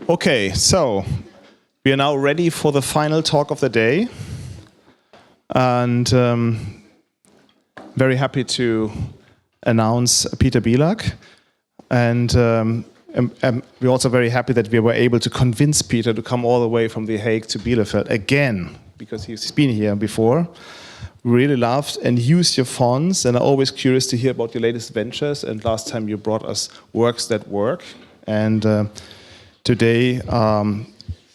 Okay, so we are now ready for the final talk of the day, and very happy to announce Peter Bilak, and we're also very happy that we were able to convince Peter to come all the way from The Hague to Bielefeld again, because he's been here before. We really loved and used your fonts, and I'm always curious to hear about your latest ventures, and last time you brought us Works That Work, and today,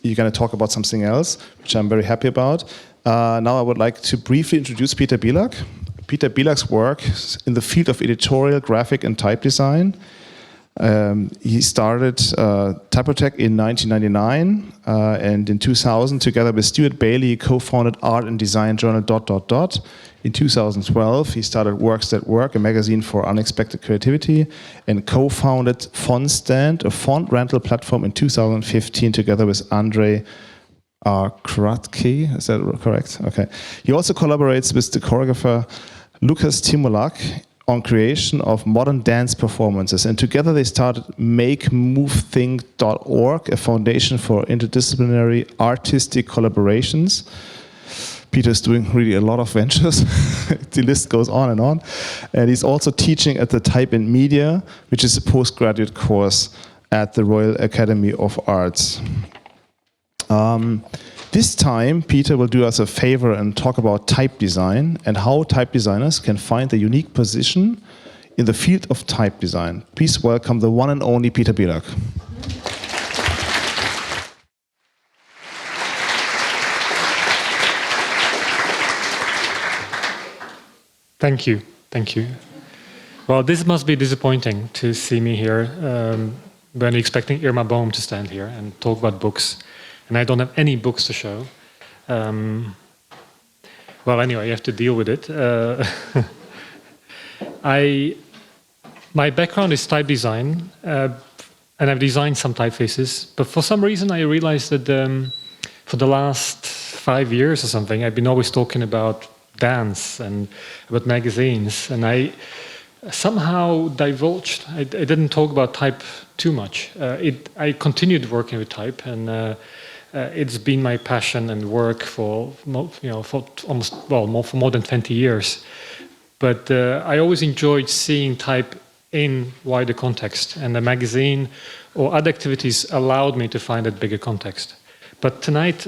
you're going to talk about something else, which I'm very happy about. Now I would like to briefly introduce Peter Bilak. Peter Bilak's work in the field of editorial, graphic, and type design. He started Typotech in 1999, and in 2000, together with Stuart Bailey, co-founded art and design journal ... In 2012, he started Works That Work, a magazine for unexpected creativity, and co-founded FontStand, a font rental platform, in 2015, together with Andre Kratke. Is that correct? Okay. He also collaborates with the choreographer Lukas Timolak on creation of modern dance performances, and together they started MakeMoveThink.org, a foundation for interdisciplinary artistic collaborations. Peter's doing really a lot of ventures. The list goes on. And he's also teaching at the Type and Media, which is a postgraduate course at the Royal Academy of Arts. This time, Peter will do us a favor and talk about type design and how type designers can find a unique position in the field of type design. Please welcome the one and only Peter Bilak. Thank you. Well, this must be disappointing to see me here when expecting Irma Bohm to stand here and talk about books, and I don't have any books to show. Well, anyway, you have to deal with it. My background is type design, and I've designed some typefaces, but for some reason I realized that for the last 5 years or something, I've been always talking about dance and about magazines, and I somehow divulged. I didn't talk about type too much. I continued working with type, and it's been my passion and work for more than 20 years. But I always enjoyed seeing type in wider context, and the magazine or other activities allowed me to find that bigger context. But tonight,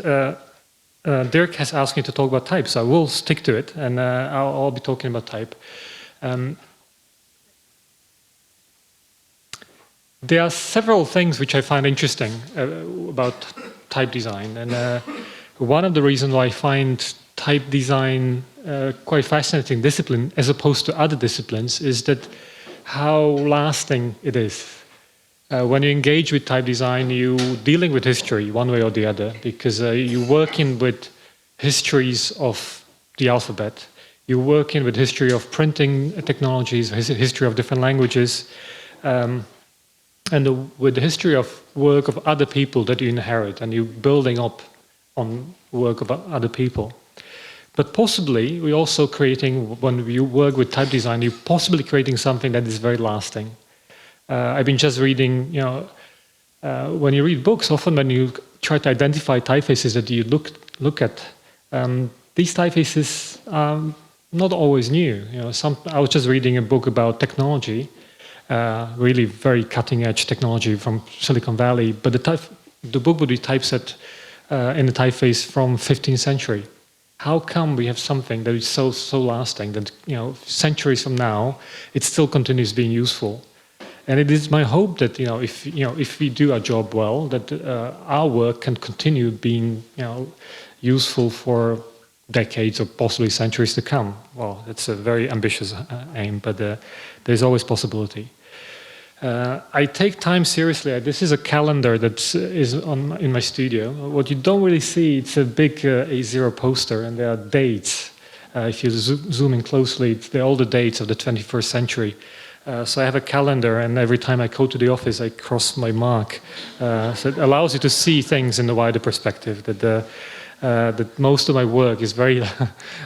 Dirk has asked me to talk about type, so I will stick to it, and I'll be talking about type. There are several things which I find interesting about type design, and one of the reasons why I find type design quite fascinating discipline as opposed to other disciplines is that how lasting it is. When you engage with type design, you're dealing with history one way or the other, because you're working with histories of the alphabet, you're working with history of printing technologies, history of different languages, and with the history of work of other people that you inherit, and you're building up on work of other people. But possibly, we're also creating, when you work with type design, you're possibly creating something that is very lasting. I've been just reading, when you read books, often when you try to identify typefaces that you look at, these typefaces are not always new. I was just reading a book about technology, really very cutting-edge technology from Silicon Valley, but the book would be typeset in the typeface from 15th century. How come we have something that is so lasting that centuries from now it still continues being useful? And it is my hope that if we do our job well, that our work can continue being useful for decades or possibly centuries to come. Well, it's a very ambitious aim, but there's always possibility. I take time seriously. This is a calendar that is in my studio. What you don't really see, it's a big A0 poster, and there are dates. If you zoom in closely, they're all the dates of the 21st century. So I have a calendar, and every time I go to the office, I cross my mark. So it allows you to see things in the wider perspective, that most of my work is very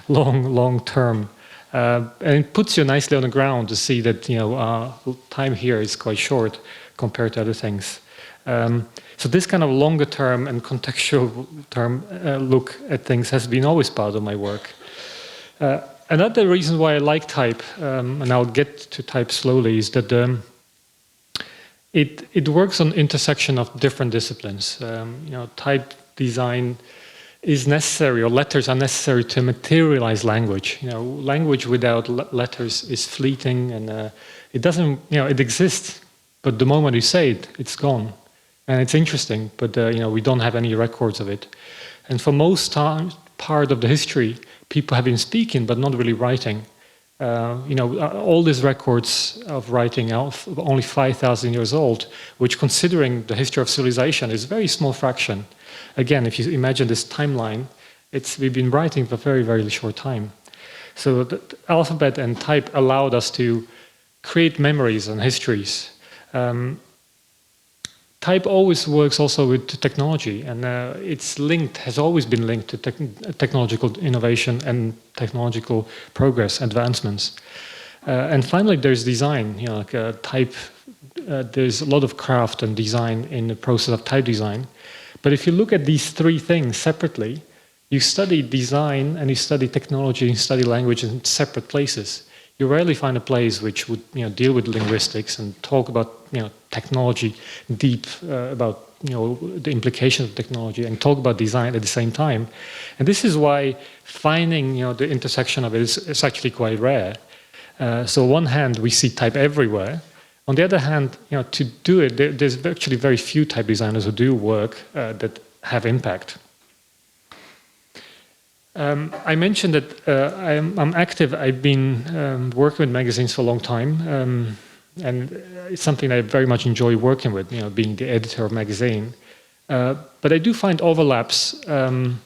long term. And it puts you nicely on the ground to see that time here is quite short compared to other things. So this kind of longer term and contextual term look at things has been always part of my work. Another reason why I like type, and I'll get to type slowly, is that it works on intersection of different disciplines. Type design is necessary, or letters are necessary to materialize language. Language without letters is fleeting, and it doesn't. It exists, but the moment you say it, it's gone, and it's interesting. But we don't have any records of it, and for most part of the history, people have been speaking but not really writing. All these records of writing are only 5,000 years old, which, considering the history of civilization, is a very small fraction. Again, if you imagine this timeline, we've been writing for a very, very short time. So the alphabet and type allowed us to create memories and histories. Type always works also with technology, and has always been linked to technological innovation and technological progress, advancements. And finally, there's design. Type. There's a lot of craft and design in the process of type design. But if you look at these three things separately, you study design and you study technology and you study language in separate places. You rarely find a place which would deal with linguistics and talk about technology deep about the implications of technology and talk about design at the same time. And this is why finding the intersection of it is actually quite rare. So on one hand, we see type everywhere. On the other hand, to do it, there's actually very few type designers who do work that have impact. I mentioned that I'm active. I've been working with magazines for a long time, and it's something I very much enjoy working with, being the editor of a magazine. But I do find overlaps in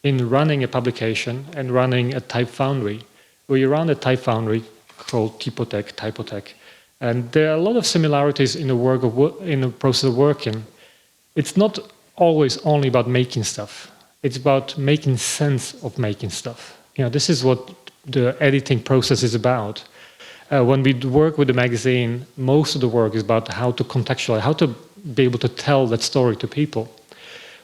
running a publication and running a type foundry, where you run a type foundry called Typotech. And there are a lot of similarities in the process of working. It's not always only about making stuff. It's about making sense of making stuff. This is what the editing process is about. When we work with the magazine, most of the work is about how to contextualize, how to be able to tell that story to people.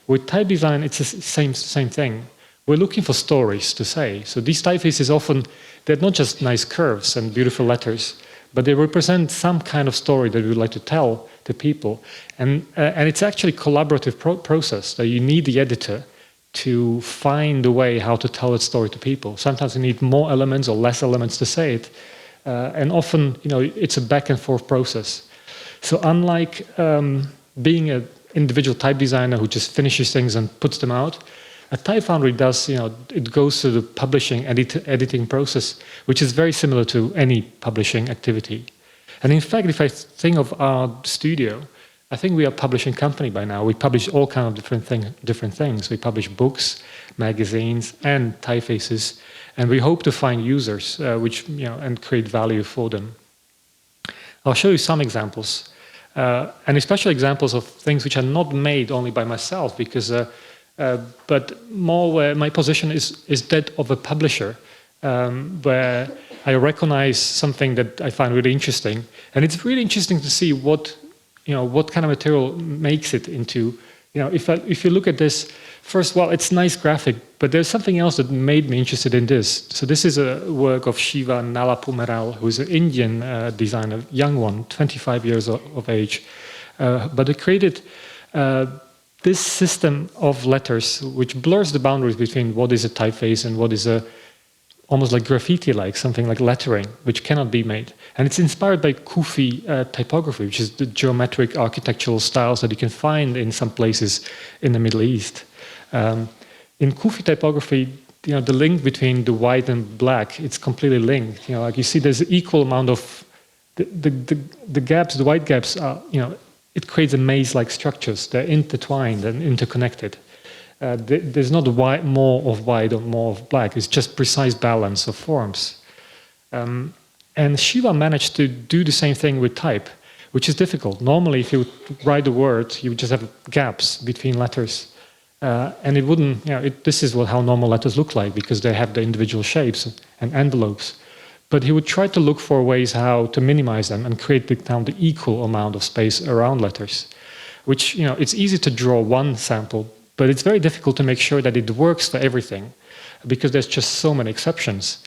With type design, it's the same thing. We're looking for stories to say. So these typefaces often, they're not just nice curves and beautiful letters, but they represent some kind of story that we would like to tell to people. And it's actually a collaborative process that you need the editor to find a way how to tell that story to people. Sometimes you need more elements or less elements to say it. And often, it's a back and forth process. So unlike being an individual type designer who just finishes things and puts them out, a type foundry does, it goes through the publishing, editing process, which is very similar to any publishing activity. And in fact, if I think of our studio, I think we are a publishing company by now. We publish all kinds of different things. We publish books, magazines, and typefaces, and we hope to find users, and create value for them. I'll show you some examples, and especially examples of things which are not made only by myself, but more where my position is that of a publisher, where I recognize something that I find really interesting, and it's really interesting to see what kind of material makes it into. If you look at this, first, well, it's nice graphic, but there's something else that made me interested in this. So this is a work of Shiva Nalapumeral, who's an Indian designer, young one, 25 years of age. But he created this system of letters which blurs the boundaries between what is a typeface and what is almost like graffiti-like, something like lettering, which cannot be made. And it's inspired by Kufi typography, which is the geometric architectural styles that you can find in some places in the Middle East. In Kufi typography, the link between the white and black, it's completely linked. Like you see, there's an equal amount of the gaps, the white gaps are, it creates a maze-like structures. They're intertwined and interconnected. There's not more of white or more of black. It's just precise balance of forms. And Shiva managed to do the same thing with type, which is difficult. Normally, if you write a word, you would just have gaps between letters. And it wouldn't, this is how normal letters look like, because they have the individual shapes and envelopes. But he would try to look for ways how to minimize them and create the equal amount of space around letters. which, it's easy to draw one sample, but it's very difficult to make sure that it works for everything, because there's just so many exceptions.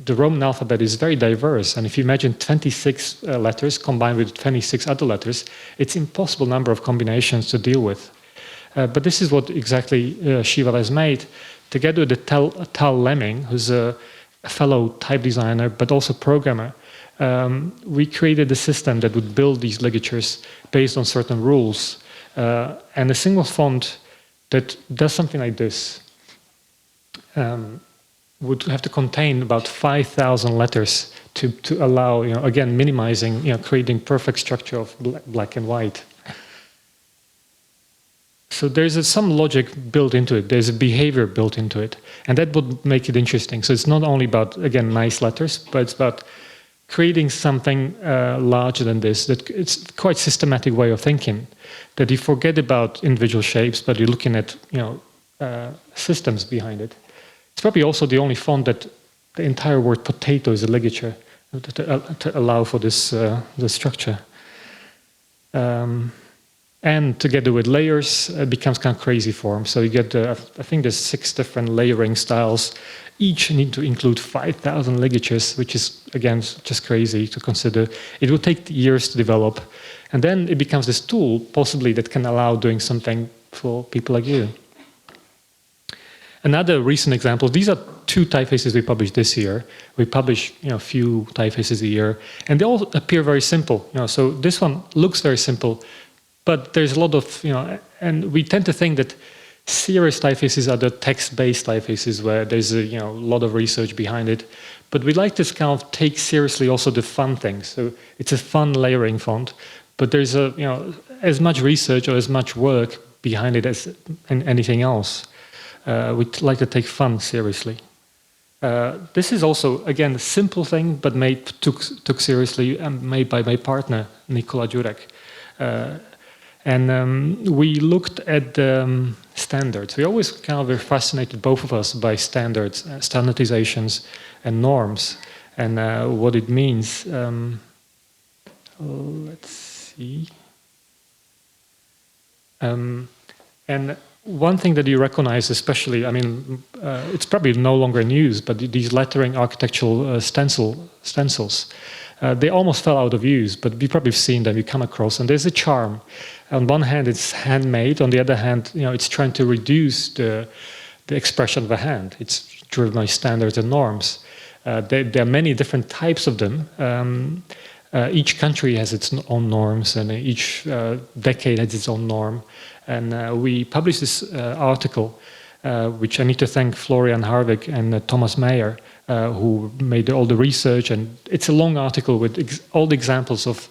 The Roman alphabet is very diverse, and if you imagine 26 letters combined with 26 other letters, it's an impossible number of combinations to deal with. But this is what exactly Shiva has made, together with Tal Lemming, who's a fellow type designer, but also programmer. We created a system that would build these ligatures based on certain rules. And a single font that does something like this would have to contain about 5,000 letters to allow, again, minimizing, creating perfect structure of black and white. So there's some logic built into it. There's a behavior built into it. And that would make it interesting. So it's not only about, again, nice letters, but it's about creating something larger than this. That it's quite systematic way of thinking. That you forget about individual shapes, but you're looking at, systems behind it. It's probably also the only font that the entire word potato is a ligature to allow for this the structure. And together with layers, it becomes kind of crazy form. So you get, I think there's 6 different layering styles. Each need to include 5,000 ligatures, which is, again, just crazy to consider. It will take years to develop. And then it becomes this tool, possibly, that can allow doing something for people like you. Another recent example, these are 2 typefaces we published this year. We publish, a few typefaces a year, and they all appear very simple. So this one looks very simple, but there's a lot of, and we tend to think that serious typefaces are the text-based typefaces where there's a lot of research behind it. But we like to kind of take seriously also the fun things. So it's a fun layering font, but there's as much research or as much work behind it as anything else. We like to take fun seriously. This is also, again, a simple thing, but took seriously and made by my partner, Nikola Jurek. And we looked at standards. We always kind of were fascinated, both of us, by standards, standardizations, and norms, and what it means. Let's see. And one thing that you recognize, especially, it's probably no longer in use, but these lettering architectural stencils, they almost fell out of use, but you've probably seen them, you come across, and there's a charm. On one hand, it's handmade. On the other hand, it's trying to reduce the expression of a hand. It's driven by standards and norms. There are many different types of them. Each country has its own norms, and each decade has its own norm. And we published this article, which I need to thank Florian Harwig and Thomas Meyer, who made all the research. And it's a long article with all the examples of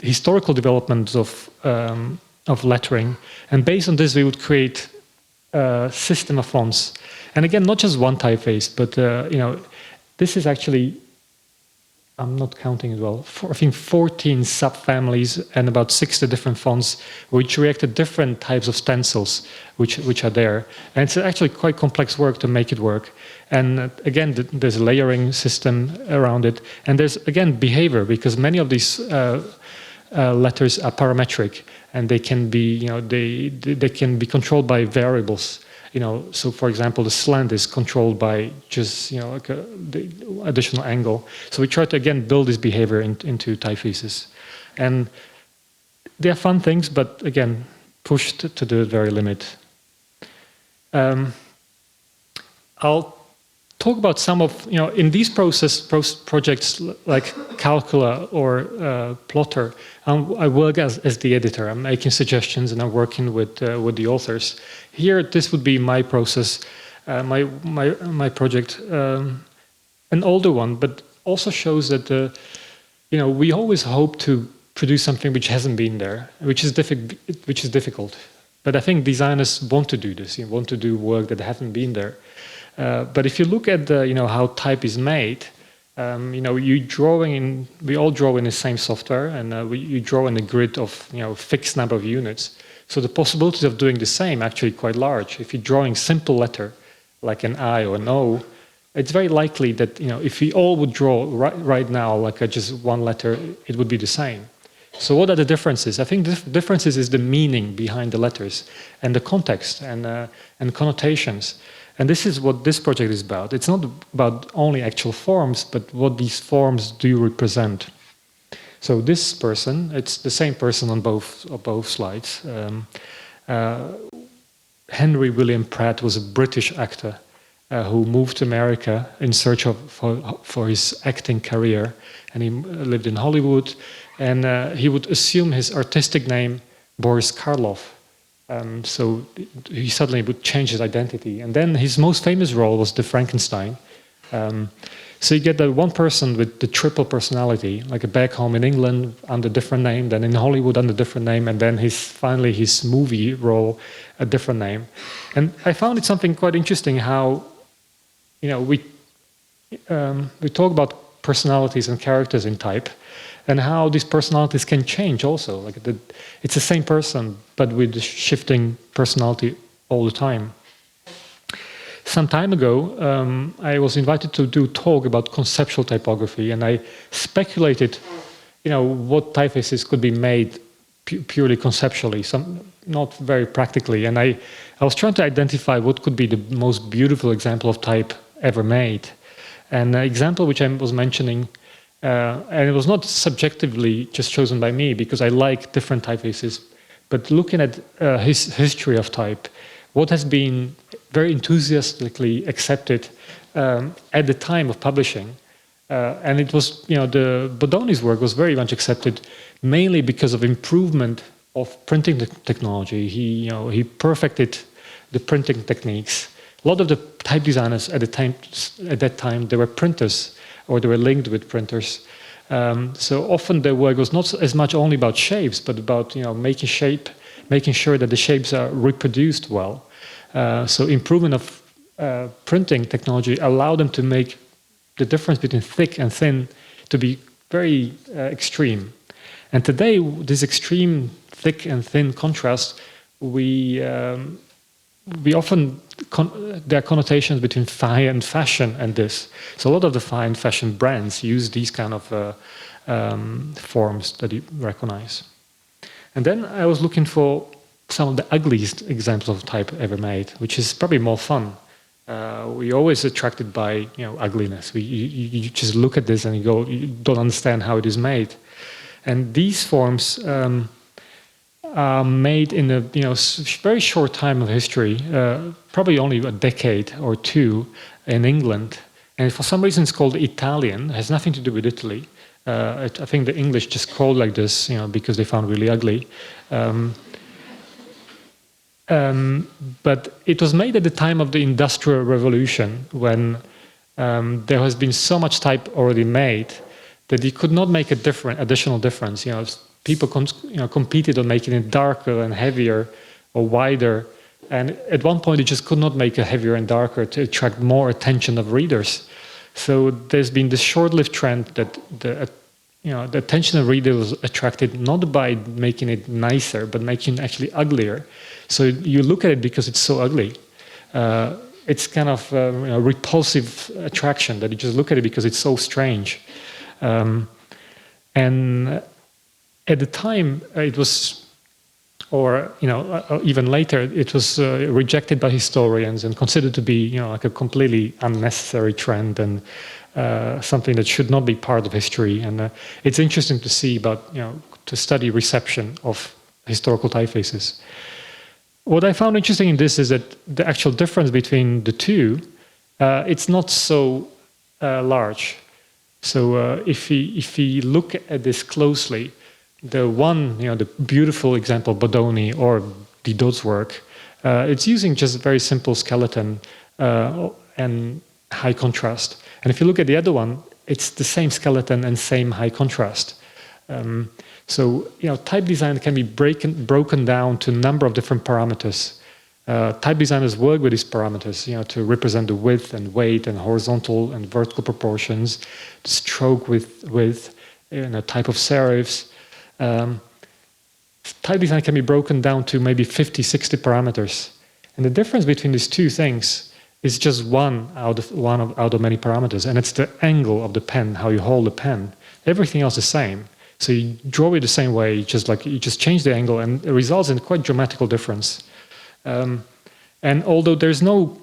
historical developments of lettering. And based on this, we would create a system of fonts. And again, not just one typeface, but this is actually, I'm not counting as well, I think 14 subfamilies and about 60 different fonts which react to different types of stencils which are there. And it's actually quite complex work to make it work. And again, there's a layering system around it. And there's, again, behavior, because many of these letters are parametric, and they can be, they can be controlled by variables. So for example, the slant is controlled by just, like the additional angle. So we try to, again, build this behavior into typefaces. And they are fun things, but again, pushed to the very limit. I'll talk about some of, in these projects like Calcula or Plotter, I work as the editor. I'm making suggestions and I'm working with the authors. Here, this would be my process, my project, an older one, but also shows that we always hope to produce something which hasn't been there, which is difficult. But I think designers want to do this. Want to do work that hasn't been there. But if you look at how type is made, we all draw in the same software, and you draw in a grid of fixed number of units. So the possibilities of doing the same are actually quite large. If you're drawing simple letter like an I or an O, it's very likely that if we all would draw right now like just one letter, it would be the same. So what are the differences? I think the differences is the meaning behind the letters and the context and connotations. And this is what this project is about. It's not about only actual forms, but what these forms do represent. So this person, it's the same person on both slides. Henry William Pratt was a British actor who moved to America in search for his acting career, and he lived in Hollywood. And he would assume his artistic name, Boris Karloff. So he suddenly would change his identity. And then his most famous role was the Frankenstein. So you get that one person with the triple personality, like back home in England under a different name, then in Hollywood under a different name, and then finally his movie role, a different name. And I found it something quite interesting how, we talk about personalities and characters in type, and how these personalities can change also. Like it's the same person, but with shifting personality all the time. Some time ago, I was invited to do a talk about conceptual typography, and I speculated, what typefaces could be made purely conceptually, some not very practically. And I was trying to identify what could be the most beautiful example of type ever made. And the example which I was mentioning, and it was not subjectively just chosen by me because I like different typefaces, but looking at his history of type, what has been very enthusiastically accepted at the time of publishing. And it was, the Bodoni's work was very much accepted mainly because of improvement of printing technology. He perfected the printing techniques. A lot of the type designers at that time, they were printers or they were linked with printers. So often their work was not as much only about shapes, but about making sure that the shapes are reproduced well. So improvement of printing technology allowed them to make the difference between thick and thin to be very extreme. And today, this extreme thick and thin contrast, we often there are connotations between high-end fashion and this. So a lot of the fine fashion brands use these kind of forms that you recognize. And then I was looking for some of the ugliest examples of type ever made, which is probably more fun. We're always attracted by ugliness. You just look at this and you don't understand how it is made. And these forms are made in a very short time of history, probably only a decade or two in England. And for some reason it's called Italian. It has nothing to do with Italy. I think the English just called like this, because they found it really ugly. But it was made at the time of the Industrial Revolution when there has been so much type already made that you could not make additional difference. People competed on making it darker and heavier or wider. And at one point, you just could not make it heavier and darker to attract more attention of readers. So there's been this short-lived trend that the attention of readers was attracted not by making it nicer, but making it actually uglier. So you look at it because it's so ugly. It's kind of a repulsive attraction that you just look at it because it's so strange. And at the time, it was, or even later, it was rejected by historians and considered to be, like a completely unnecessary trend and something that should not be part of history. And it's interesting to see about, to study reception of historical typefaces. What I found interesting in this is that the actual difference between the two, it's not so large. So if we look at this closely, the one, the beautiful example, Bodoni or Didot's work, it's using just a very simple skeleton and high contrast. And if you look at the other one, it's the same skeleton and same high contrast. So type design can be broken down to a number of different parameters. Type designers work with these parameters, to represent the width and weight and horizontal and vertical proportions, stroke width, type of serifs. Type design can be broken down to maybe 50, 60 parameters. And the difference between these two things is just one out of many parameters, and it's the angle of the pen, how you hold the pen. Everything else is the same. So you draw it the same way, you just change the angle, and it results in quite dramatical difference. And although there's no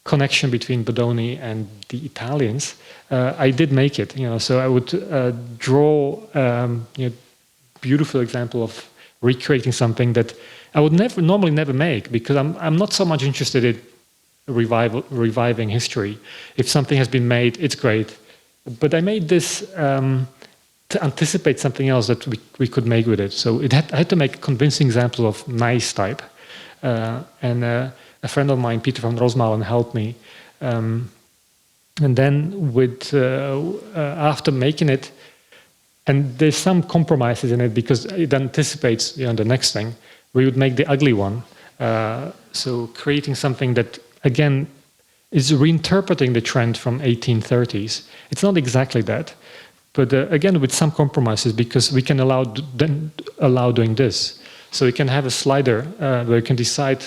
connection between Bodoni and the Italians, I did make it. So I would draw beautiful example of recreating something that I would normally never make, because I'm not so much interested in reviving history. If something has been made, it's great. But I made this to anticipate something else that we could make with it. So I had to make a convincing example of nice type. And a friend of mine, Peter van Rosmalen, helped me. And then after making it, and there's some compromises in it because it anticipates the next thing, we would make the ugly one. So creating something that, again, is reinterpreting the trend from 1830s. It's not exactly that, but again, with some compromises, because we can allow doing this. So you can have a slider where you can decide,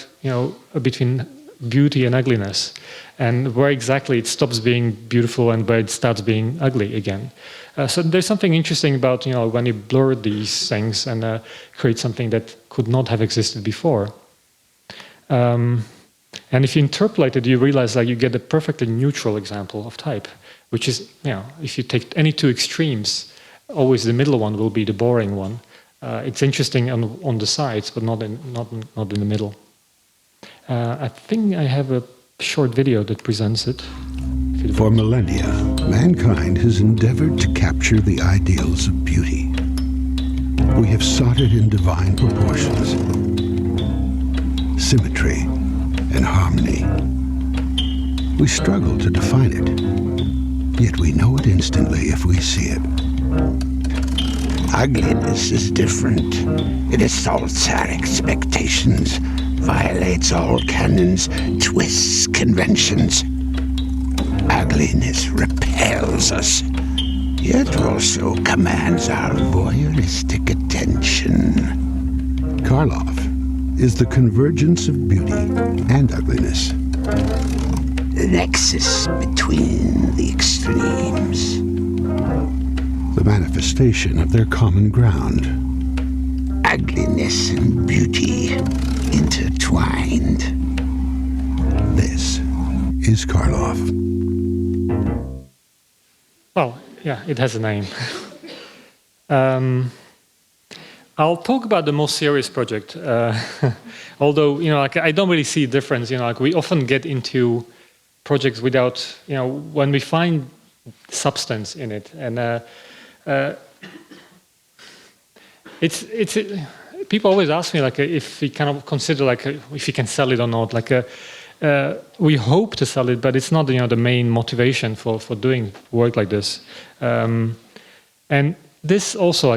between beauty and ugliness, and where exactly it stops being beautiful and where it starts being ugly again. So there's something interesting about when you blur these things and create something that could not have existed before. And if you interpolate it, you realize that you get a perfectly neutral example of type, which is, if you take any two extremes, always the middle one will be the boring one. It's interesting on the sides, but not in the middle. I think I have a short video that presents it. For millennia, mankind has endeavored to capture the ideals of beauty. We have sought it in divine proportions, symmetry, and harmony. We struggle to define it, yet we know it instantly if we see it. Ugliness is different. It assaults our expectations, violates all canons, twists conventions. Ugliness repels us, yet also commands our voyeuristic attention. Karloff is the convergence of beauty and ugliness. The nexus between the extremes. The manifestation of their common ground. Ugliness and beauty intertwined. This is Karloff. Well, yeah, it has a name. I'll talk about the most serious project. Although, I don't really see a difference. We often get into projects without, when we find substance in it, and people always ask me if we kind of consider if you can sell it or not. We hope to sell it, but it's not the main motivation for doing work like this. And this also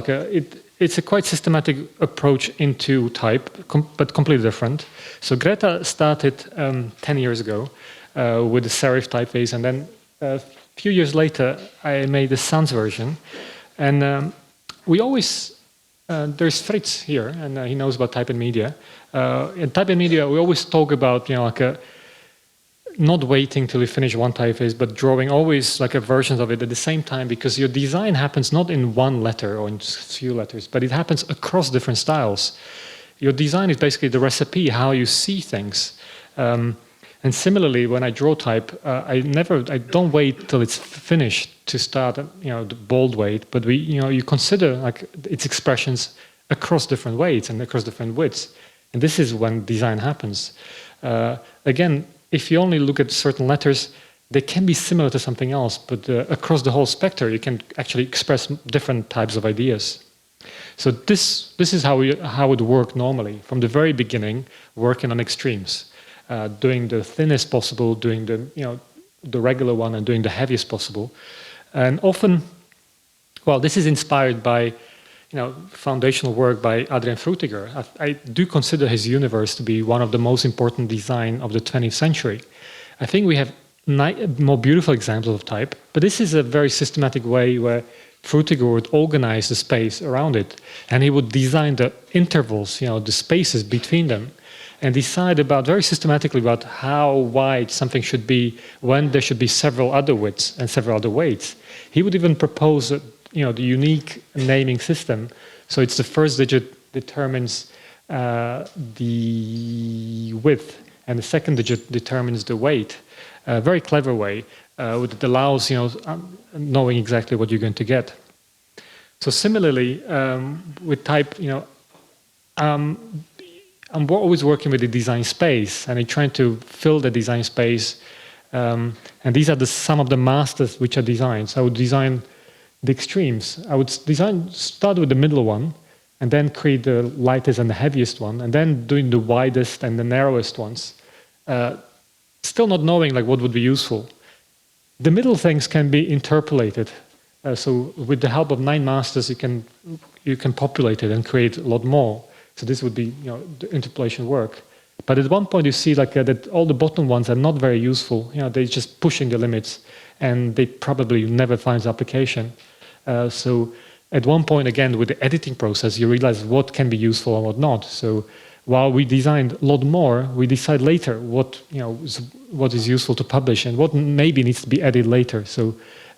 it's a quite systematic approach into type, but completely different. So Greta started 10 years ago with the serif typeface, and then a few years later I made the sans version. And we always, there's Fritz here, and he knows about type and media. In type and media, we always talk about, not waiting till you finish one typeface, but drawing always versions of it at the same time, because your design happens not in one letter or in few letters, but it happens across different styles. Your design is basically the recipe, how you see things. And similarly, when I draw type, I don't wait till it's finished to start, the bold weight, but you consider its expressions across different weights and across different widths. And this is when design happens. Again, if you only look at certain letters, they can be similar to something else, but across the whole spectrum, you can actually express different types of ideas. So this is how it worked normally, from the very beginning, working on extremes. Doing the thinnest possible, doing the regular one, and doing the heaviest possible. And often, this is inspired by foundational work by Adrian Frutiger. I do consider his universe to be one of the most important design of the 20th century. I think we have more beautiful examples of type, but this is a very systematic way where Frutiger would organize the space around it, and he would design the intervals, the spaces between them, and decide very systematically about how wide something should be when there should be several other widths and several other weights. He would even propose the unique naming system. So it's the first digit determines the width, and the second digit determines the weight. A very clever way that allows knowing exactly what you're going to get. So similarly, with type, I'm always working with the design space, and I'm trying to fill the design space. And these are some of the masters which are designed. So I would design the extremes. I would start with the middle one, and then create the lightest and the heaviest one, and then doing the widest and the narrowest ones. Still not knowing what would be useful. The middle things can be interpolated. So with the help of 9 masters, you can populate it and create a lot more. So this would be the interpolation work. But at one point you see that all the bottom ones are not very useful. They're just pushing the limits, and they probably never find application. So at one point, again, with the editing process, you realize what can be useful and what not. So while we designed a lot more, we decide later what is useful to publish and what maybe needs to be added later. So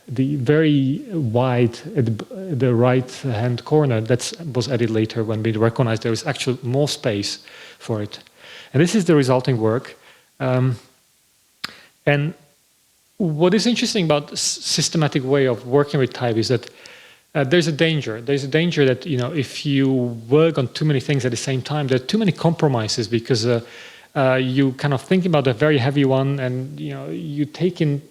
the very wide at the right-hand corner, that was added later when we recognized there was actually more space for it. And this is the resulting work. And what is interesting about this systematic way of working with type is that there's a danger. There's a danger that if you work on too many things at the same time, there are too many compromises, because you kind of think about a very heavy one, and you take in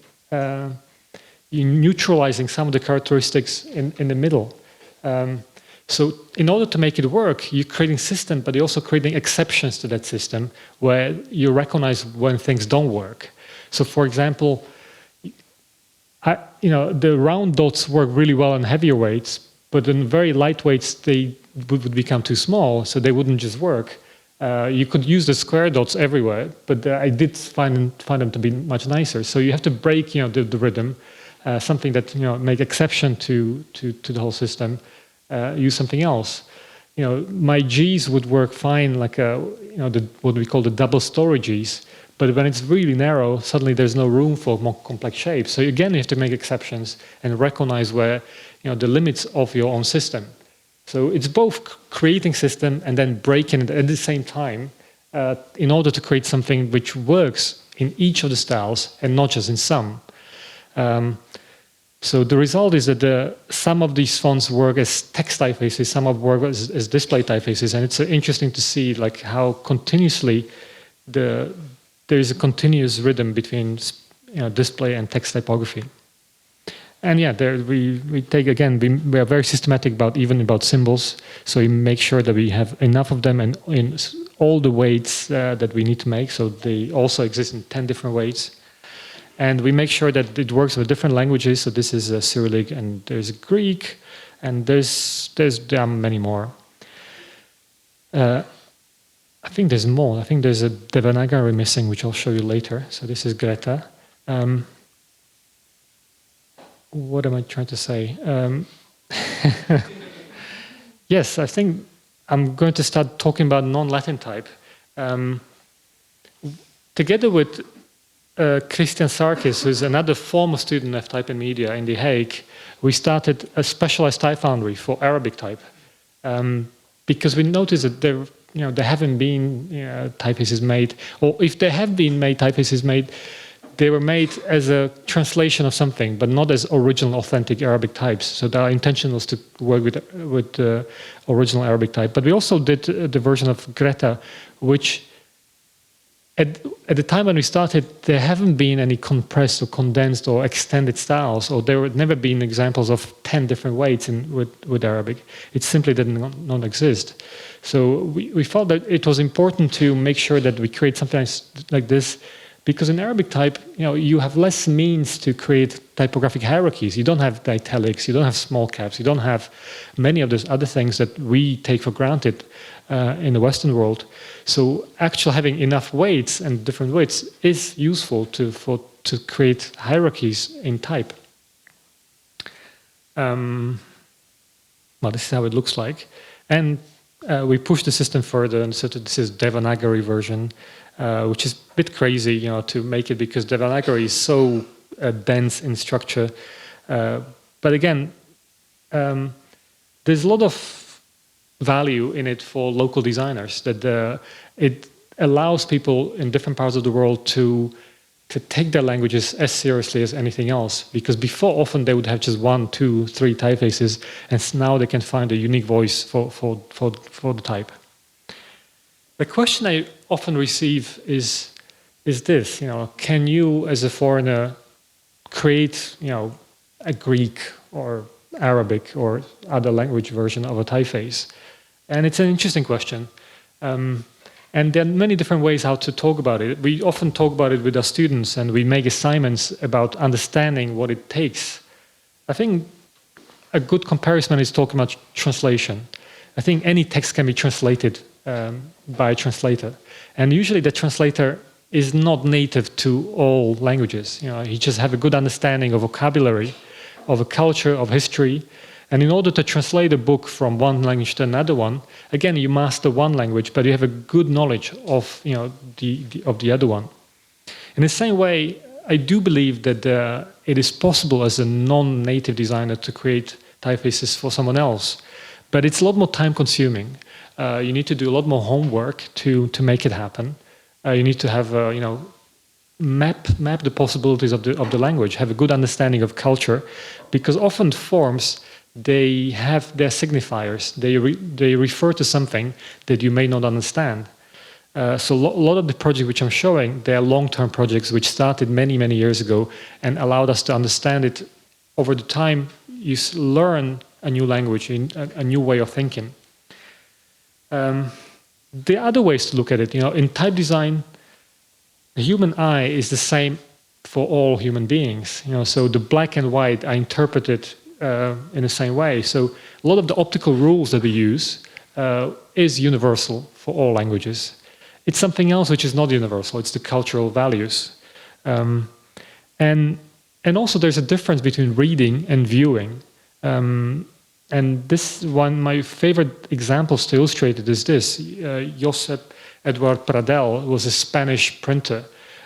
you're neutralizing some of the characteristics in the middle. So in order to make it work, you're creating system, but you're also creating exceptions to that system where you recognize when things don't work. So for example, the round dots work really well on heavier weights, but in very light weights, they would become too small, so they wouldn't just work. You could use the square dots everywhere, but I did find them to be much nicer. So you have to break the rhythm, something that make exception to the whole system. Use something else. My G's would work fine, what we call the double story G's. But when it's really narrow, suddenly there's no room for more complex shapes. So again, you have to make exceptions and recognize where the limits of your own system. So it's both creating system and then breaking it at the same time in order to create something which works in each of the styles and not just in some. So the result is that some of these fonts work as text typefaces, some of work as display typefaces, and it's interesting to see how continuously there is a continuous rhythm between display and text typography. And we take again, we are very systematic about symbols, so we make sure that we have enough of them and in all the weights that we need to make. So they also exist in 10 different weights. And we make sure that it works with different languages. So this is Cyrillic, and there's Greek, and there are many more. I think there's more. I think there's a Devanagari missing, which I'll show you later. So this is Greta. What am I trying to say? Yes, I think I'm going to start talking about non-Latin type. Together with Christian Sarkis, who's another former student of Type and Media in The Hague, we started a specialized type foundry for Arabic type, because we noticed that there haven't been typefaces made, or if there have been typefaces made, they were made as a translation of something, but not as original, authentic Arabic types. So our intention was to work with original Arabic type. But we also did the version of Greta, which at the time when we started, there haven't been any compressed or condensed or extended styles, or there had never been examples of 10 different weights with Arabic. It simply did not exist. So we felt that it was important to make sure that we create something like this, because in Arabic type, you have less means to create typographic hierarchies. You don't have the italics, you don't have small caps, you don't have many of those other things that we take for granted in the Western world. So actually having enough weights and different weights is useful to create hierarchies in type. Well, this is how it looks like. And we pushed the system further, and so this is Devanagari version, which is a bit crazy, to make it, because Devanagari is so dense in structure. But again, there's a lot of value in it for local designers, that it allows people in different parts of the world to take their languages as seriously as anything else, because before often they would have just 1, 2, 3 typefaces, and now they can find a unique voice for the type. The question I often receive is this, can you as a foreigner create, a Greek or Arabic or other language version of a typeface? And it's an interesting question. And there are many different ways how to talk about it. We often talk about it with our students, and we make assignments about understanding what it takes. I think a good comparison is talking about translation. I think any text can be translated by a translator. And usually the translator is not native to all languages. He just have a good understanding of vocabulary, of a culture, of history. And in order to translate a book from one language to another one, again, you master one language, but you have a good knowledge of the other one. In the same way, I do believe that it is possible as a non-native designer to create typefaces for someone else, but it's a lot more time-consuming. You need to do a lot more homework to make it happen. You need to have map the possibilities of the language, have a good understanding of culture, because often forms, they have their signifiers. They refer to something that you may not understand. So a lot of the projects which I'm showing, they are long-term projects which started many, many years ago and allowed us to understand it over the time. You learn a new language, a new way of thinking. There are other ways to look at it. In type design, the human eye is the same for all human beings. So the black and white are interpreted in the same way. So a lot of the optical rules that we use is universal for all languages. It's something else which is not universal. It's the cultural values. And also there's a difference between reading and viewing. And this one, my favorite examples to illustrate it is this. Josep Eduard Pradell was a Spanish printer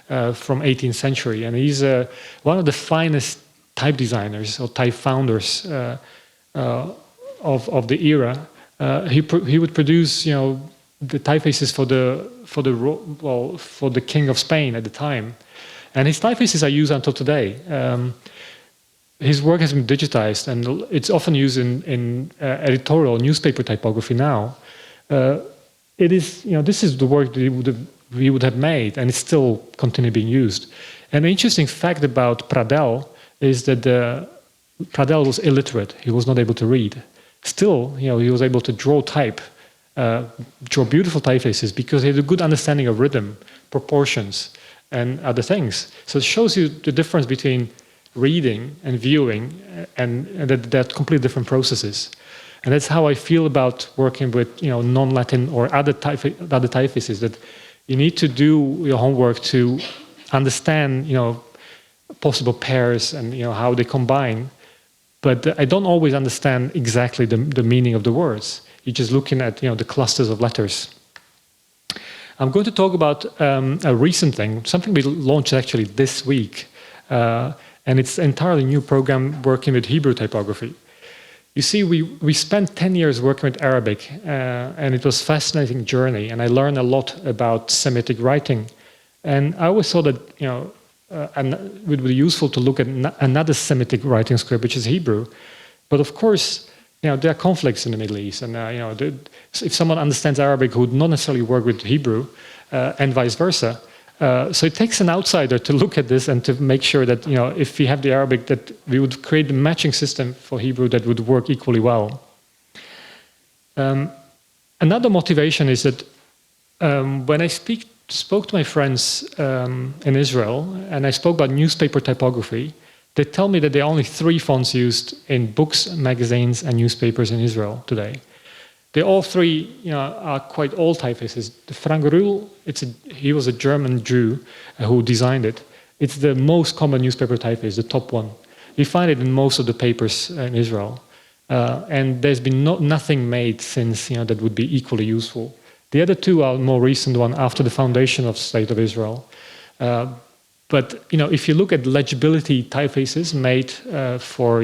from 18th century, and he's one of the finest type designers or type founders of the era. He would produce, the typefaces for the King of Spain at the time, and his typefaces are used until today. His work has been digitized, and it's often used in editorial newspaper typography now. It is, this is the work that we would have made, and it's still continuing being used. And an interesting fact about Pradell is that Pradell was illiterate. He was not able to read. Still, he was able to draw beautiful typefaces because he had a good understanding of rhythm, proportions, and other things. So it shows you the difference between reading and viewing, and that they're completely different processes. And that's how I feel about working with non-Latin or other typefaces, that you need to do your homework to understand possible pairs and how they combine. But I don't always understand exactly the meaning of the words. You're just looking at the clusters of letters. I'm going to talk about a recent thing, something we launched actually this week, and it's an entirely new program working with Hebrew typography. You see, we spent 10 years working with Arabic, and it was a fascinating journey, and I learned a lot about Semitic writing. And I always thought that and it would be useful to look at another Semitic writing script, which is Hebrew. But of course, there are conflicts in the Middle East, and if someone understands Arabic who would not necessarily work with Hebrew, and vice versa. So it takes an outsider to look at this and to make sure that if we have the Arabic, that we would create a matching system for Hebrew that would work equally well. Another motivation is that when I spoke to my friends in Israel, and I spoke about newspaper typography, they tell me that there are only 3 fonts used in books, magazines, and newspapers in Israel today. They all 3 are quite old typefaces. The Frangerul, he was a German Jew who designed it. It's the most common newspaper typeface, the top one. You find it in most of the papers in Israel. And there's been nothing made since that would be equally useful. The other 2 are more recent one after the foundation of the State of Israel. But if you look at legibility typefaces made for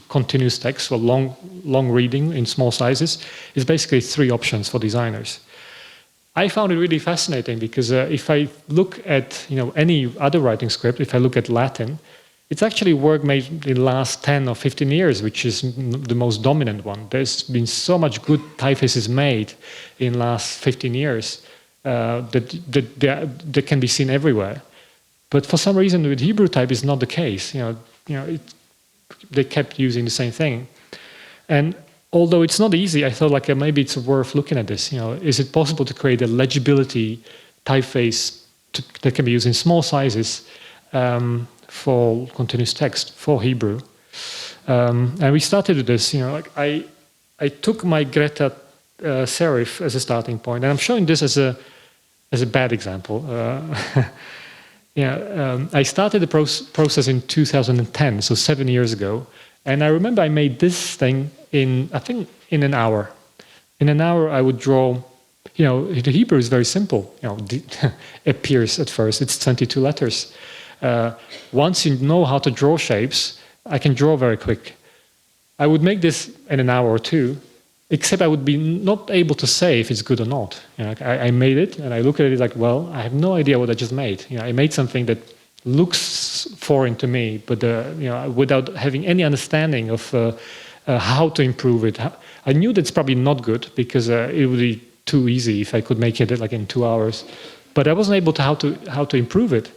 continuous text or long reading in small sizes, it's basically 3 options for designers. I found it really fascinating because if I look at any other writing script, if I look at Latin, it's actually work made in the last 10 or 15 years, which is the most dominant one. There's been so much good typefaces made in the last 15 years that can be seen everywhere. But for some reason with Hebrew type it's not the case. They kept using the same thing. And although it's not easy, I thought maybe it's worth looking at this. Is it possible to create a legibility typeface that can be used in small sizes for continuous text, for Hebrew? And we started with this. I took my Greta serif as a starting point, and I'm showing this as a bad example. I started the process in 2010, so 7 years ago. And I remember I made this thing in an hour. In an hour, I would draw, the Hebrew is very simple. It appears at first, it's 22 letters. Once you know how to draw shapes, I can draw very quick. I would make this in an hour or 2, except I would be not able to say if it's good or not. I made it, and I look at it well, I have no idea what I just made. I made something that looks foreign to me, but without having any understanding of how to improve it. I knew that's probably not good because it would be too easy if I could make it in 2 hours. But I wasn't able to how to improve it,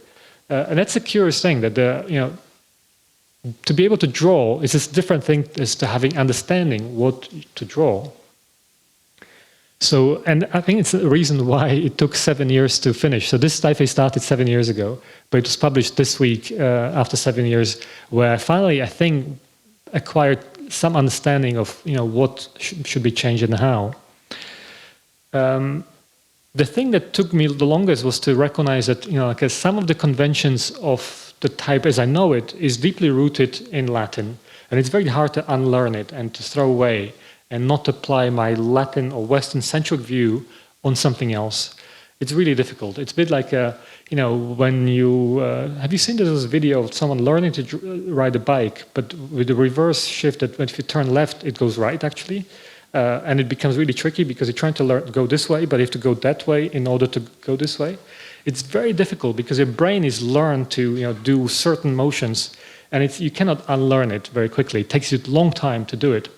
and that's a curious thing that to be able to draw is a different thing as to having understanding what to draw. So, and I think it's the reason why it took 7 years to finish. So this typeface started 7 years ago, but it was published this week after 7 years, where I finally, I think, acquired some understanding of what should be changed and how. The thing that took me the longest was to recognize that some of the conventions of the type as I know it is deeply rooted in Latin, and it's very hard to unlearn it and to throw away and not apply my Latin or Western-centric view on something else. It's really difficult. It's a bit like, when you... have you seen this video of someone learning to ride a bike, but with the reverse shift that if you turn left, it goes right, actually? And it becomes really tricky because you're trying to go this way, but you have to go that way in order to go this way. It's very difficult because your brain is learned to do certain motions, and you cannot unlearn it very quickly. It takes you a long time to do it.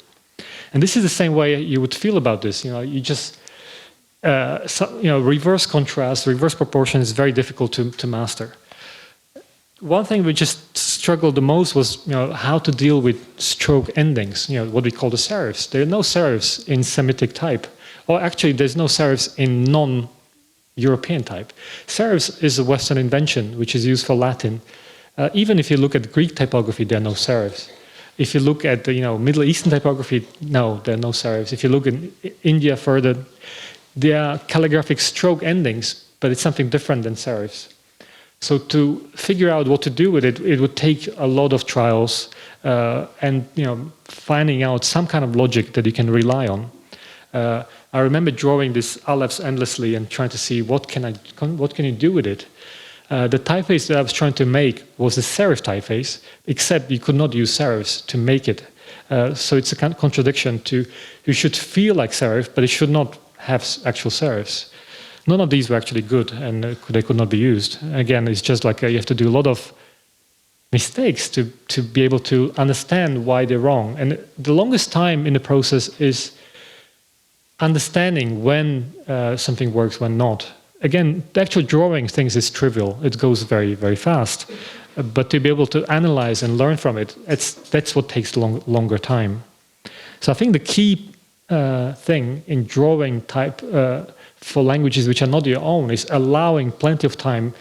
And this is the same way you would feel about this. You just reverse contrast, reverse proportion is very difficult to master. One thing we just struggled the most was how to deal with stroke endings, what we call the serifs. There are no serifs in Semitic type, or actually there's no serifs in non-European type. Serifs is a Western invention which is used for Latin. Even if you look at Greek typography, there are no serifs. If you look at the Middle Eastern typography, no, there are no serifs. If you look in India further, there are calligraphic stroke endings, but it's something different than serifs. So to figure out what to do with it, it would take a lot of trials and finding out some kind of logic that you can rely on. I remember drawing these alepphs endlessly and trying to see what can you do with it. The typeface that I was trying to make was a serif typeface, except you could not use serifs to make it. So it's a kind of contradiction you should feel like serif, but it should not have actual serifs. None of these were actually good, and they could not be used. Again, it's just like you have to do a lot of mistakes to be able to understand why they're wrong. And the longest time in the process is understanding when something works, when not. Again, the actual drawing things is trivial. It goes very, very fast. But to be able to analyze and learn from it, that's what takes longer time. So I think the key thing in drawing type for languages which are not your own is allowing plenty of time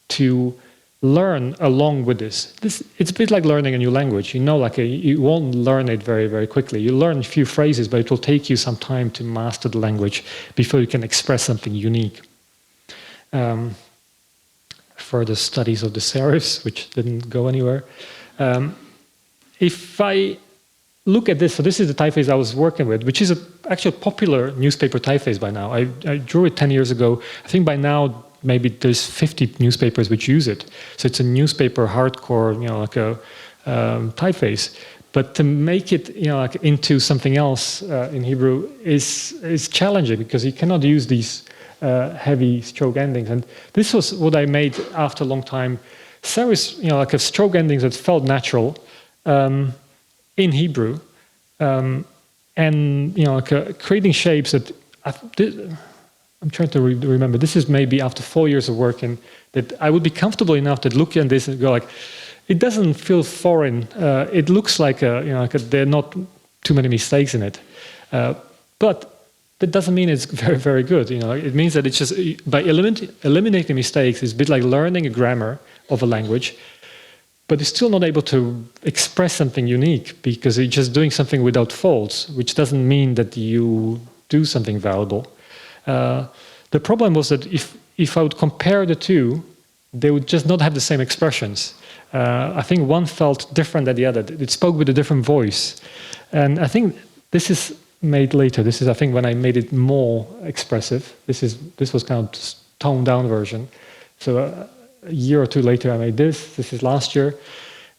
to learn along with this. It's a bit like learning a new language. You won't learn it very, very quickly. You learn a few phrases, but it will take you some time to master the language before you can express something unique. Further studies of the serifs, which didn't go anywhere. If I look at this, so this is the typeface I was working with, which is actually a popular newspaper typeface by now. I drew it 10 years ago. I think by now maybe there's 50 newspapers which use it. So it's a newspaper hardcore, like a typeface. But to make it, like into something else in Hebrew is challenging because you cannot use these heavy stroke endings. And this was what I made after a long time. Sari's, like a stroke endings that felt natural in Hebrew, and like creating shapes that I'm trying to remember. This is maybe after 4 years of working that I would be comfortable enough to look at this and go like, it doesn't feel foreign. It looks like there are not too many mistakes in it, but that doesn't mean it's very, very good. It means that it's just by eliminating mistakes, it's a bit like learning a grammar of a language, but you're still not able to express something unique because you're just doing something without faults, which doesn't mean that you do something valuable. The problem was that if I would compare the two, they would just not have the same expressions. I think one felt different than the other. It spoke with a different voice. And I think this is made later. This is, I think, when I made it more expressive. This was kind of toned down version. So a year or two later, I made this. This is last year.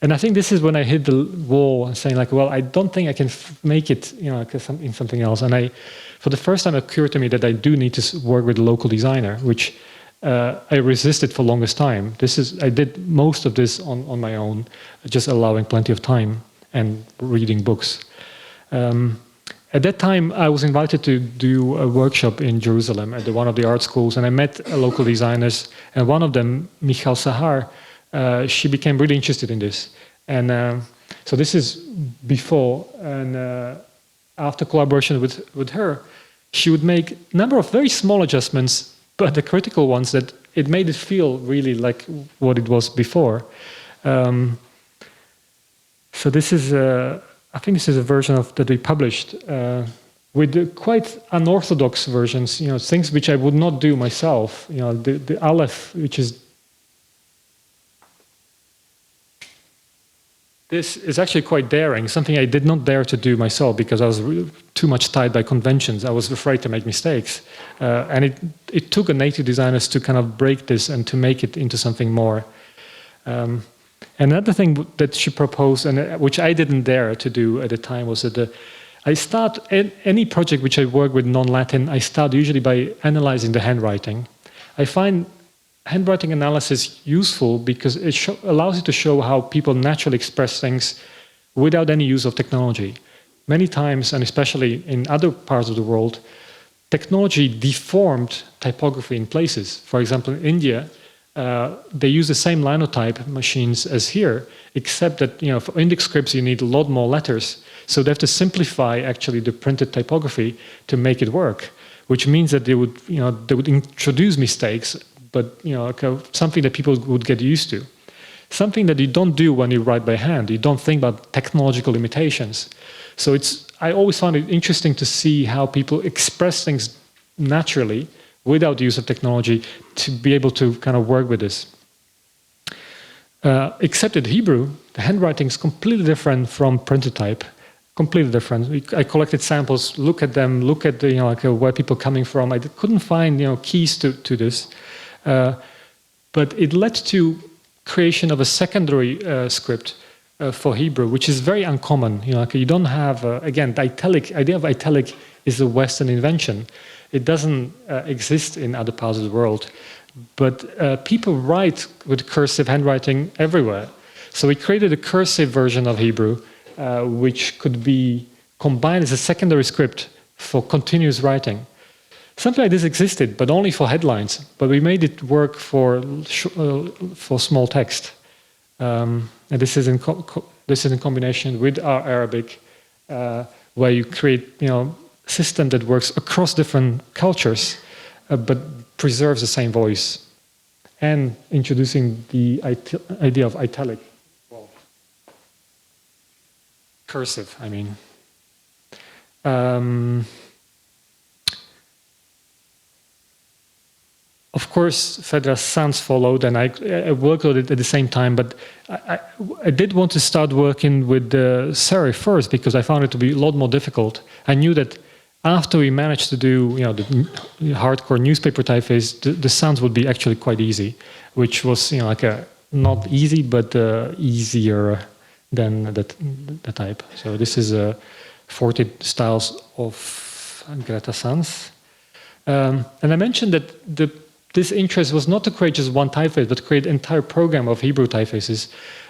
And I think this is when I hit the wall and saying like, well, I don't think I can make it, in something else. And for the first time, it occurred to me that I do need to work with a local designer, which I resisted for the longest time. I did most of this on my own, just allowing plenty of time and reading books. At that time, I was invited to do a workshop in Jerusalem at one of the art schools, and I met local designers, and one of them, Michal Sahar, she became really interested in this. And so this is before, and after collaboration with her, she would make a number of very small adjustments, but the critical ones that it made it feel really like what it was before. So this is, I think this is a version that we published with quite unorthodox versions, things which I would not do myself. The Aleph, which is, this is actually quite daring, something I did not dare to do myself because I was too much tied by conventions. I was afraid to make mistakes. And it took a native designers to kind of break this and to make it into something more. Another thing that she proposed, and which I didn't dare to do at the time, was that I start any project which I work with non-Latin, I start usually by analyzing the handwriting. I find handwriting analysis useful because it allows you to show how people naturally express things without any use of technology. Many times, and especially in other parts of the world, technology deformed typography in places. For example, in India, they use the same linotype machines as here, except that for index scripts you need a lot more letters. So they have to simplify actually the printed typography to make it work, which means that they would introduce mistakes, but something that people would get used to. Something that you don't do when you write by hand. You don't think about technological limitations. So I always found it interesting to see how people express things naturally without the use of technology to be able to kind of work with this. Except in Hebrew, the handwriting is completely different from printed type. Completely different. I collected samples, look at them, look at where people are coming from. I couldn't find keys to this. But it led to creation of a secondary script for Hebrew, which is very uncommon. You don't have, again, the idea of italic is a Western invention. It doesn't exist in other parts of the world. But people write with cursive handwriting everywhere. So we created a cursive version of Hebrew, which could be combined as a secondary script for continuous writing. Something like this existed, but only for headlines. But we made it work for small text. And this is in combination with our Arabic, where you create system that works across different cultures, but preserves the same voice, and introducing the idea of italic, cursive. I mean. Of course, Fedra Sans followed, and I worked on it at the same time, but I did want to start working with Sari first because I found it to be a lot more difficult. I knew that after we managed to do the hardcore newspaper typeface, the sans would be actually quite easy, which was like a not easy but easier than the type. So this is 40 styles of Greta Sans. And I mentioned that this interest was not to create just one typeface, but to create an entire program of Hebrew typefaces.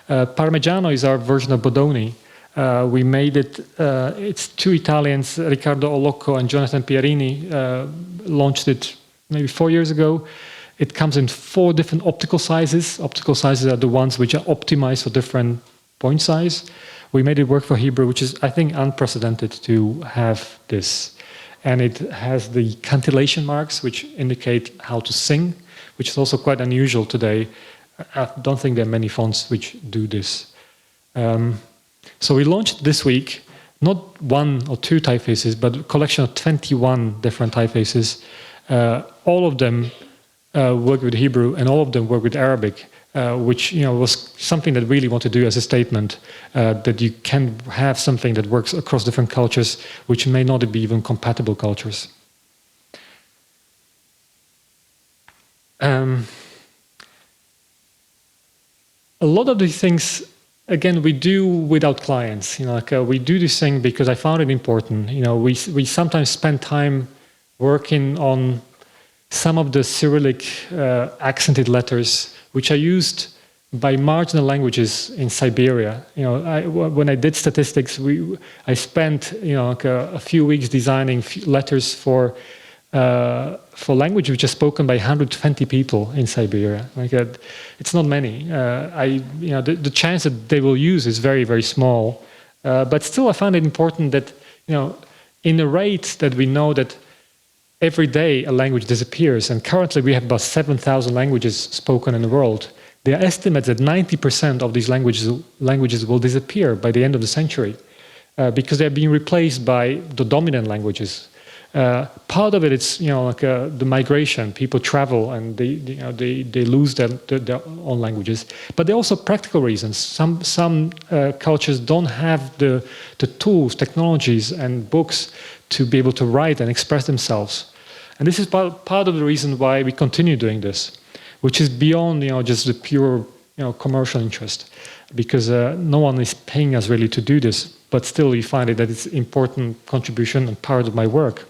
Parmigiano is our version of Bodoni. We made it, it's two Italians, Riccardo Olocco and Jonathan Pierini, launched it maybe 4 years ago. It comes in 4 different optical sizes. Optical sizes are the ones which are optimized for different point size. We made it work for Hebrew, which is, I think, unprecedented to have this. And it has the cantillation marks, which indicate how to sing, which is also quite unusual today. I don't think there are many fonts which do this. So we launched this week, not 1 or 2 typefaces, but a collection of 21 different typefaces. All of them work with Hebrew, and all of them work with Arabic, which was something that we really want to do as a statement, that you can have something that works across different cultures, which may not be even compatible cultures. A lot of these things, again, we do without clients. We do this thing because I found it important. We sometimes spend time working on some of the Cyrillic accented letters, which are used by marginal languages in Siberia. When I did statistics, I spent a few weeks designing letters for language which is spoken by 120 people in Siberia. It's not many. The chance that they will use is very, very small. But still, I found it important that in a rate that we know that every day a language disappears, and currently we have about 7,000 languages spoken in the world. There are estimates that 90% of these languages will disappear by the end of the century because they're being replaced by the dominant languages. Part of it is the migration. People travel and they lose their own languages. But there are also practical reasons. Some cultures don't have the tools, technologies, and books to be able to write and express themselves. And this is part of the reason why we continue doing this, which is beyond just the pure commercial interest, because no one is paying us really to do this, but still we find it that it's an important contribution and part of my work.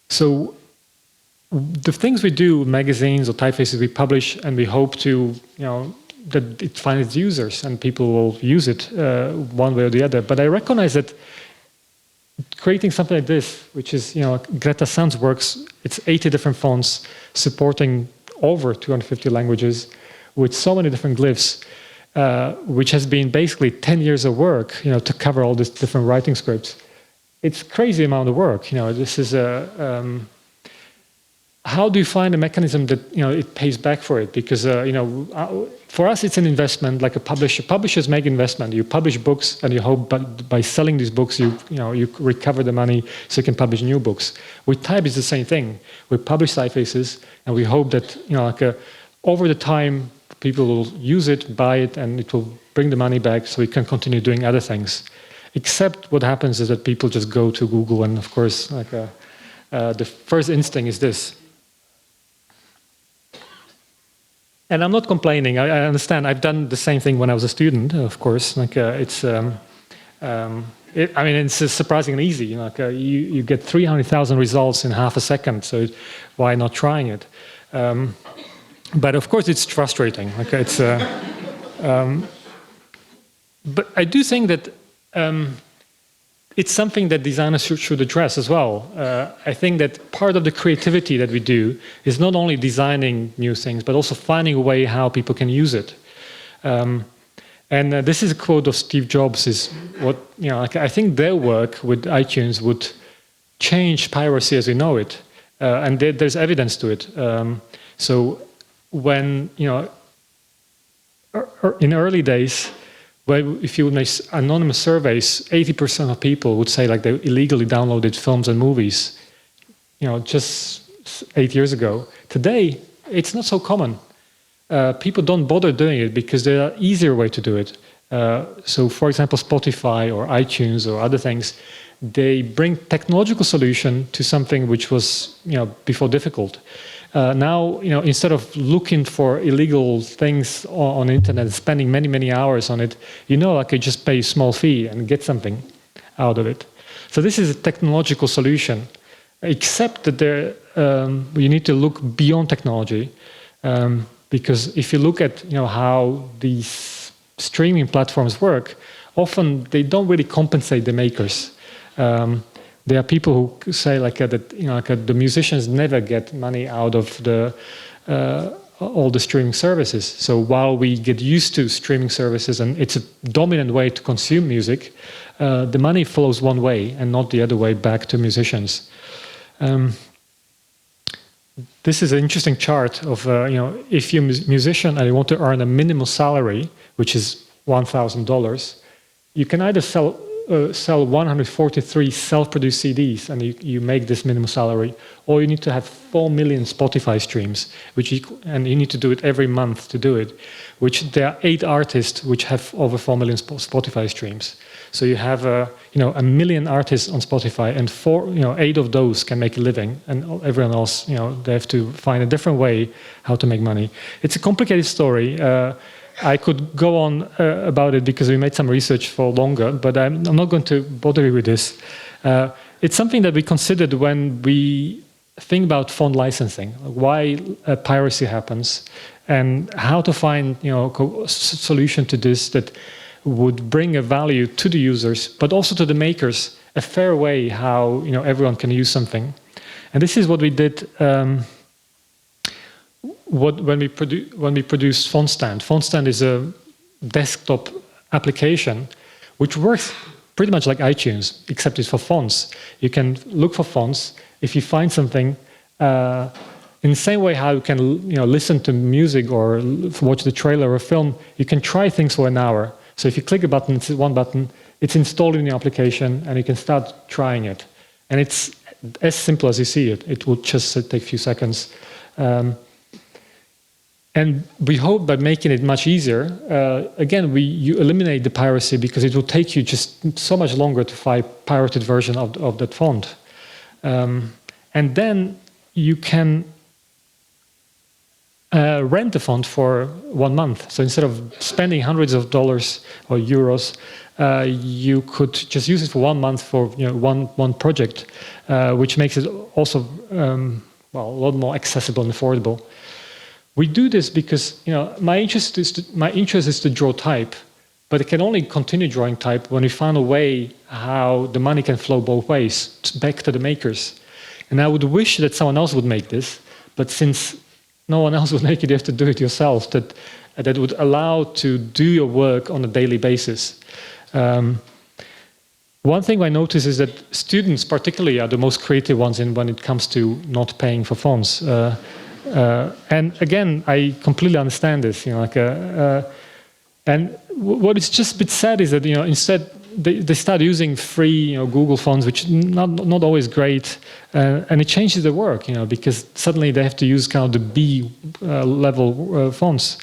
So the things we do, magazines or typefaces we publish, and we hope to that it finds its users and people will use it one way or the other. But I recognize that creating something like this, which is, Greta Sans works, it's 80 different fonts supporting over 250 languages with so many different glyphs, which has been basically 10 years of work, to cover all these different writing scripts. It's a crazy amount of work. This is how do you find a mechanism that it pays back for it? Because for us it's an investment, like a publisher. Publishers make investment. You publish books, and you hope by selling these books you recover the money so you can publish new books. With type it's the same thing. We publish typefaces, and we hope that over the time people will use it, buy it, and it will bring the money back so we can continue doing other things. Except what happens is that people just go to Google, and of course the first instinct is this. And I'm not complaining. I understand. I've done the same thing when I was a student, of course. It's surprisingly easy. You get 300,000 results in half a second. So why not trying it? But of course, it's frustrating. But I do think that it's something that designers should address as well. I think that part of the creativity that we do is not only designing new things, but also finding a way how people can use it. And this is a quote of Steve Jobs. Is what I think their work with iTunes would change piracy as we know it, and there's evidence to it. So when in early days, if you would make anonymous surveys, 80% of people would say they illegally downloaded films and movies, just 8 years ago. Today, it's not so common. People don't bother doing it because there are easier way to do it. So, for example, Spotify or iTunes or other things, they bring technological solution to something which was, before difficult. Now, instead of looking for illegal things on the internet and spending many, many hours on it, I could just pay a small fee and get something out of it. So this is a technological solution, except that you need to look beyond technology, because if you look at how these streaming platforms work, often they don't really compensate the makers. There are people who say that the musicians never get money out of all the streaming services. So while we get used to streaming services and it's a dominant way to consume music, the money flows one way and not the other way back to musicians. This is an interesting chart of if you're a musician and you want to earn a minimal salary, which is $1,000, you can either sell 143 self-produced CDs and you make this minimum salary, or you need to have 4 million Spotify streams, and you need to do it every month to do it, which there are 8 artists which have over 4 million Spotify streams. So you have a million artists on Spotify, and 8 of those can make a living, and everyone else, they have to find a different way how to make money. It's a complicated story. I could go on about it because we made some research for longer, but I'm not going to bother you with this. It's something that we considered when we think about font licensing, why piracy happens, and how to find a solution to this that would bring a value to the users, but also to the makers, a fair way how everyone can use something. And this is what we did. When we produce FontStand. FontStand is a desktop application which works pretty much like iTunes, except it's for fonts. You can look for fonts. If you find something, in the same way how you can listen to music or watch the trailer or a film, you can try things for an hour. So if you click a button, it's one button, it's installed in the application, and you can start trying it. And it's as simple as you see it. It will just take a few seconds. And we hope by making it much easier, again, you eliminate the piracy because it will take you just so much longer to find pirated version of that font. And then you can rent the font for 1 month. So instead of spending hundreds of dollars or euros, you could just use it for 1 month for one project, which makes it also a lot more accessible and affordable. We do this because my interest is to draw type, but I can only continue drawing type when we find a way how the money can flow both ways back to the makers. And I would wish that someone else would make this, but since no one else would make it, you have to do it yourself. That would allow to do your work on a daily basis. One thing I notice is that students, particularly, are the most creative ones when it comes to not paying for fonts. And again, I completely understand this. And what is just a bit sad is that instead they start using free Google fonts, which not always great, and it changes the work. Because suddenly they have to use kind of the B level fonts.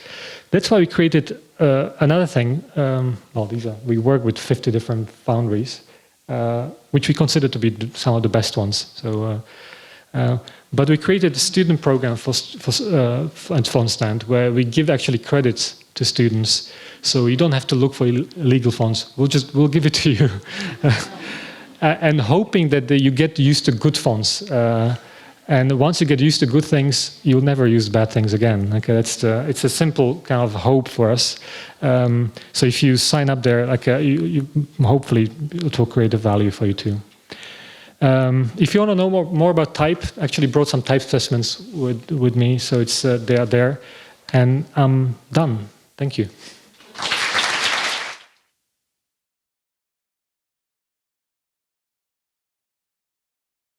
That's why we created another thing. We work with 50 different foundries, which we consider to be some of the best ones. So. But we created a student program for FontStand where we give actually credits to students, so you don't have to look for illegal fonts. We'll give it to you, and hoping that you get used to good fonts. And once you get used to good things, you'll never use bad things again. Okay, it's a simple kind of hope for us. So if you sign up there, you hopefully it will create a value for you too. If you want to know more about type, I actually brought some type specimens with me, so they are there. And I'm done. Thank you.